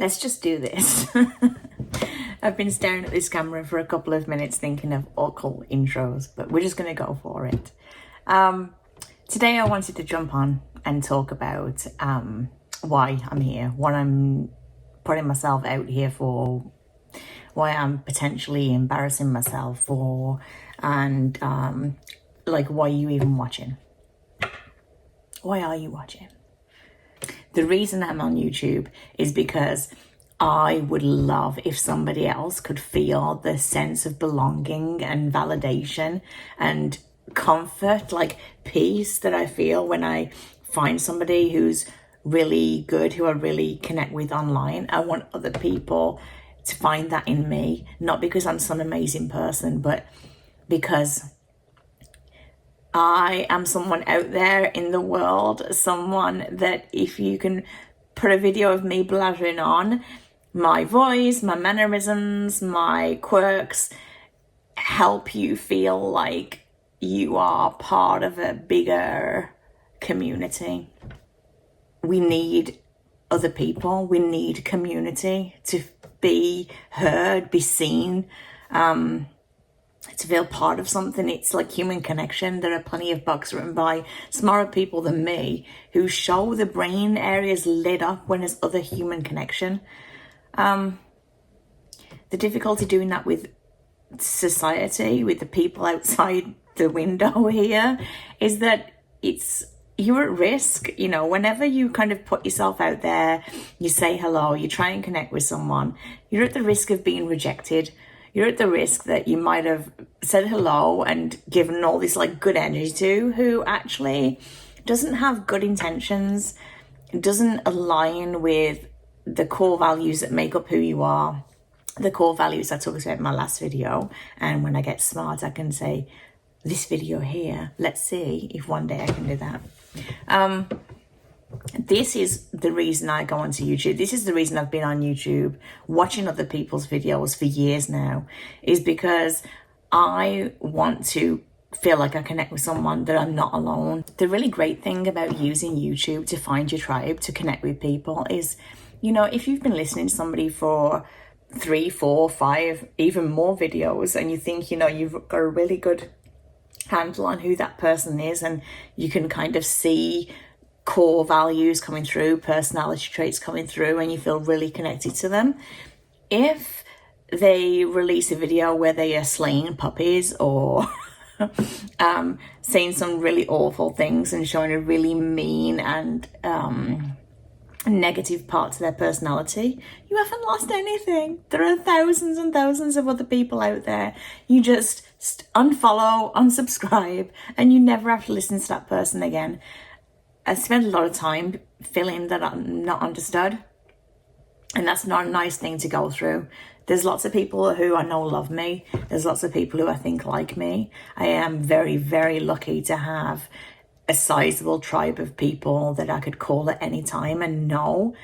let's just do this. I've been staring at this camera for a couple of minutes thinking of occult intros, but we're just going to go for it. Today I wanted to jump on and talk about why I'm here, what I'm putting myself out here for, why I'm potentially embarrassing myself for, and like, why are you even watching? Why are you watching? The reason I'm on YouTube is because I would love if somebody else could feel the sense of belonging and validation and comfort, like peace, that I feel when I find somebody who's really good, who I really connect with online. I want other people to find that in me, not because I'm some amazing person, but because I am someone out there in the world, someone that if you can put a video of me blathering on, my voice, my mannerisms, my quirks, help you feel like you are part of a bigger community. We need other people. We need community to be heard, be seen, to feel part of something. It's like human connection. There are plenty of books written by smarter people than me who show the brain areas lit up when there's other human connection. The difficulty doing that with society, with the people outside the window here, is that you're at risk. You know, whenever you kind of put yourself out there, you say hello, you try and connect with someone, you're at the risk of being rejected. You're at the risk that you might have said hello and given all this like good energy to, who actually doesn't have good intentions, doesn't align with the core values that make up who you are, the core values I talked about in my last video. And when I get smart, I can say, this video here, let's see if one day I can do that. This is the reason I go onto YouTube. This is the reason I've been on YouTube watching other people's videos for years now, is because I want to feel like I connect with someone, that I'm not alone. The really great thing about using YouTube to find your tribe, to connect with people, is, you know, if you've been listening to somebody for 3, 4, 5, even more videos, and you think, you know, you've got a really good handle on who that person is, and you can kind of see core values coming through, personality traits coming through, and you feel really connected to them. If they release a video where they are slaying puppies or saying some really awful things and showing a really mean and negative part to their personality, you haven't lost anything. There are thousands and thousands of other people out there. You just unfollow, unsubscribe, and you never have to listen to that person again. I spend a lot of time feeling that I'm not understood, and that's not a nice thing to go through. There's lots of people who I know love me. There's lots of people who I think like me. I am very, very lucky to have a sizable tribe of people that I could call at any time and know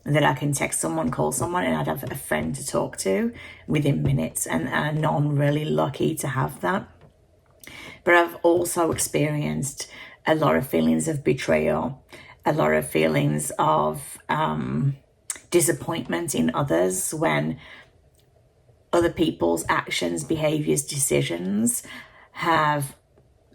that I can text someone, call someone, and I'd have a friend to talk to within minutes. And I know I'm really lucky to have that. But I've also experienced a lot of feelings of betrayal, a lot of feelings of disappointment in others when other people's actions, behaviors, decisions have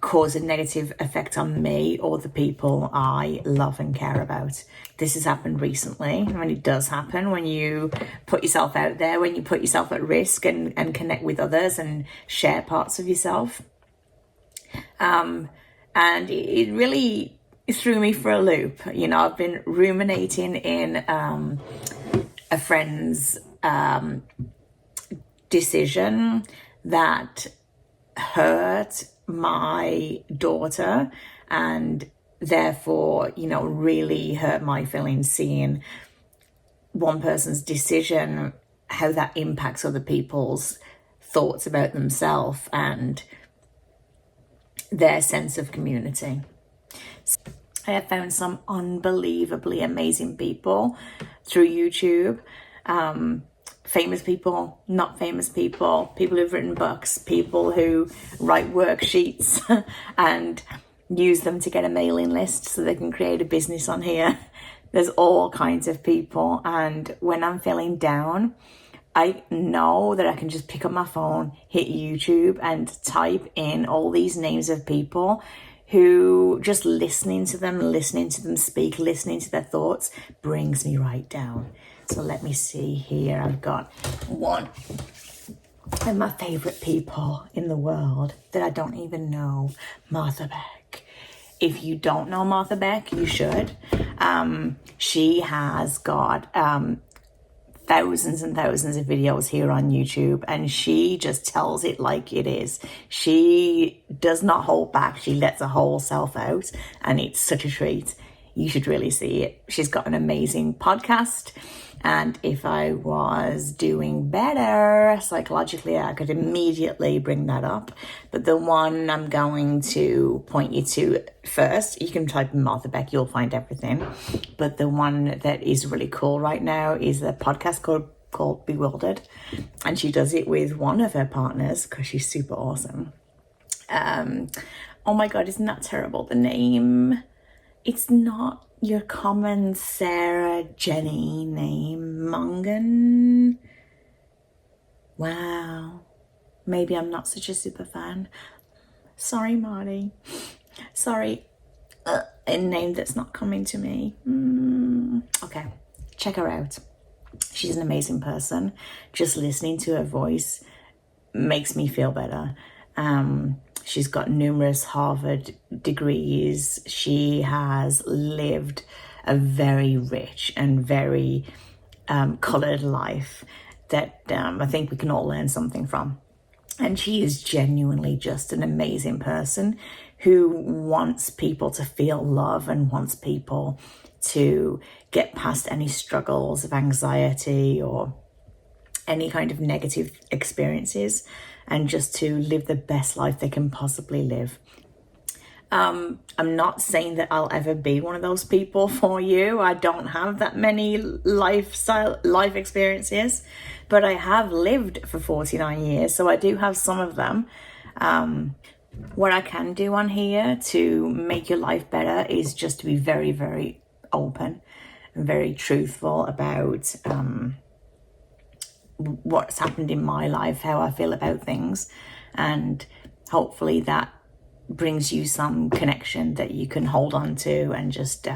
caused a negative effect on me or the people I love and care about. This has happened recently, and it does happen when you put yourself out there, when you put yourself at risk and connect with others and share parts of yourself. And it really threw me for a loop. You know, I've been ruminating in a friend's decision that hurt my daughter, and therefore, you know, really hurt my feelings, seeing one person's decision, how that impacts other people's thoughts about themselves and their sense of community. So I have found some unbelievably amazing people through YouTube. Famous people, not famous people, people who've written books, people who write worksheets and use them to get a mailing list so they can create a business on here, There's all kinds of people, and when I'm feeling down, I know that I can just pick up my phone, hit YouTube, and type in all these names of people who just listening to them speak, listening to their thoughts brings me right down. So let me see here. I've got one of my favorite people in the world that I don't even know, Martha Beck. If you don't know Martha Beck, you should. She has got thousands and thousands of videos here on YouTube, and she just tells it like it is. She does not hold back. She lets her whole self out, and it's such a treat. You should really see it. She's got an amazing podcast, and if I was doing better psychologically, I could immediately bring that up. But the one I'm going to point you to first, you can type in Martha Beck, you'll find everything. But the one that is really cool right now is a podcast called Bewildered. And she does it with one of her partners because she's super awesome. Oh my God, isn't that terrible? The name, it's not your common Sarah Jenny name, Mongan. Wow. Maybe I'm not such a super fan. Sorry, Marty. Sorry. A name that's not coming to me. Okay, check her out. She's an amazing person. Just listening to her voice makes me feel better. She's got numerous Harvard degrees. She has lived a very rich and very coloured life that I think we can all learn something from. And she is genuinely just an amazing person who wants people to feel love and wants people to get past any struggles of anxiety or any kind of negative experiences, and just to live the best life they can possibly live. I'm not saying that I'll ever be one of those people for you. I don't have that many life experiences, but I have lived for 49 years, so I do have some of them. What I can do on here to make your life better is just to be very, very open and very truthful about what's happened in my life, how I feel about things, and hopefully that brings you some connection that you can hold on to and just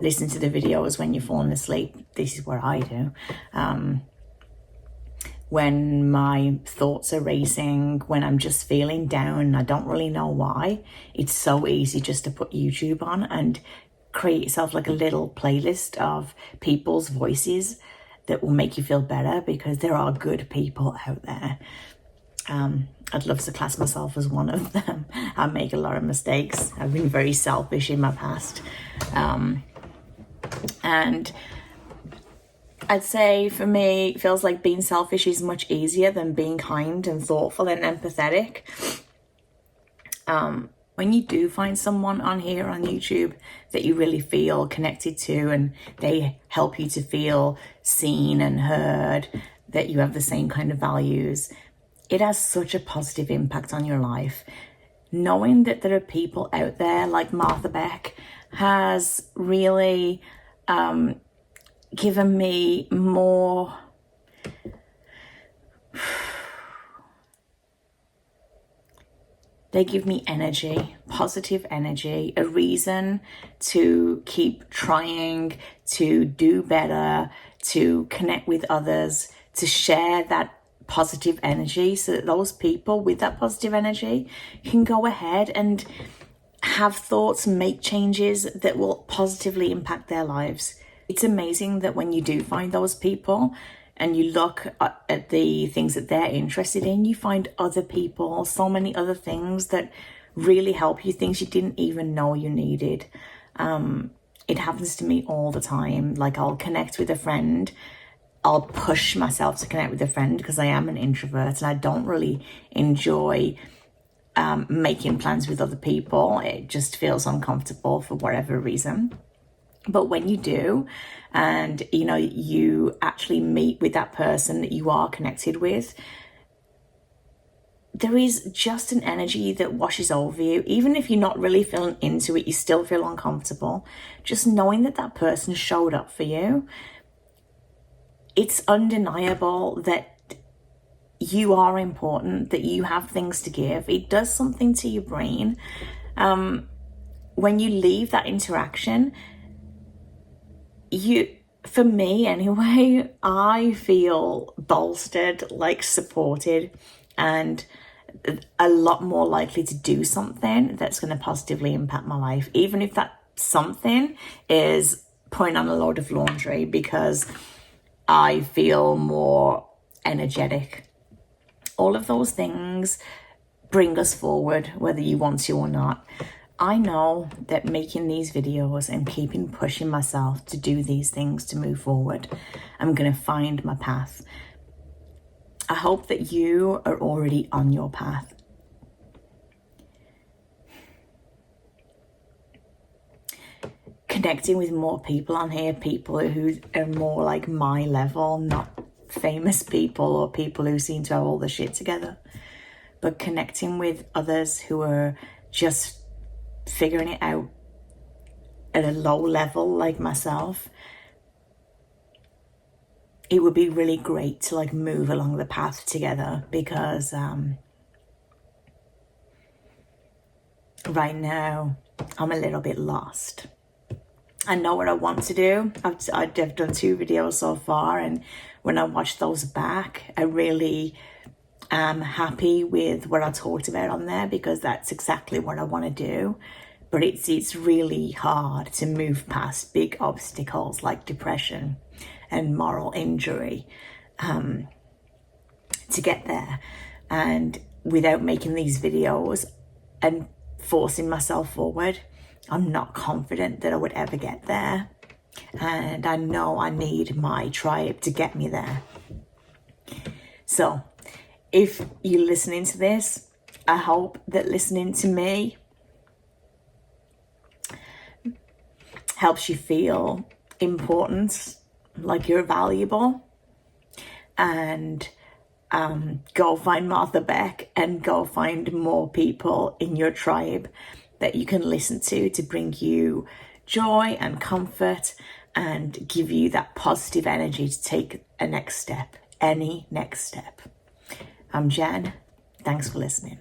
listen to the videos when you're falling asleep. This is what I do. When my thoughts are racing, when I'm just feeling down and I don't really know why, it's so easy just to put YouTube on and create yourself like a little playlist of people's voices that will make you feel better, because there are good people out there. I'd love to class myself as one of them. I make a lot of mistakes. I've been very selfish in my past. And I'd say for me, it feels like being selfish is much easier than being kind and thoughtful and empathetic. When you do find someone on here on YouTube that you really feel connected to and they help you to feel seen and heard, that you have the same kind of values, it has such a positive impact on your life. Knowing that there are people out there like Martha Beck has really given me more they give me energy, positive energy, a reason to keep trying, to do better, to connect with others, to share that positive energy, so that those people with that positive energy can go ahead and have thoughts and make changes that will positively impact their lives. It's amazing that when you do find those people and you look at the things that they're interested in, you find other people, so many other things that really help you, things you didn't even know you needed. It happens to me all the time. Like, I'll connect with a friend, I'll push myself to connect with a friend because I am an introvert and I don't really enjoy making plans with other people. It just feels uncomfortable for whatever reason. But when you do, and you actually meet with that person that you are connected with, there is just an energy that washes over you. Even if you're not really feeling into it, you still feel uncomfortable. Just knowing that that person showed up for you, it's undeniable that you are important, that you have things to give. It does something to your brain. When you leave that interaction, for me anyway, I feel bolstered, like supported, and a lot more likely to do something that's going to positively impact my life, even if that something is putting on a load of laundry, because I feel more energetic. All of those things bring us forward, whether you want to or not. I know that making these videos and keeping pushing myself to do these things to move forward, I'm going to find my path. I hope that you are already on your path. Connecting with more people on here, people who are more like my level, not famous people or people who seem to have all the shit together, but connecting with others who are just figuring it out at a low level like myself. It would be really great to like move along the path together, because right now I'm a little bit lost. I know what I want to do. I've done 2 videos so far, and when I watch those back, I really am happy with what I talked about on there, because that's exactly what I want to do. But it's really hard to move past big obstacles like depression and moral injury to get there. And without making these videos and forcing myself forward, I'm not confident that I would ever get there. And I know I need my tribe to get me there. So if you're listening to this, I hope that listening to me helps you feel important, like you're valuable. And go find Martha Beck and go find more people in your tribe that you can listen to bring you joy and comfort and give you that positive energy to take a next step, any next step. I'm Jen. Thanks for listening.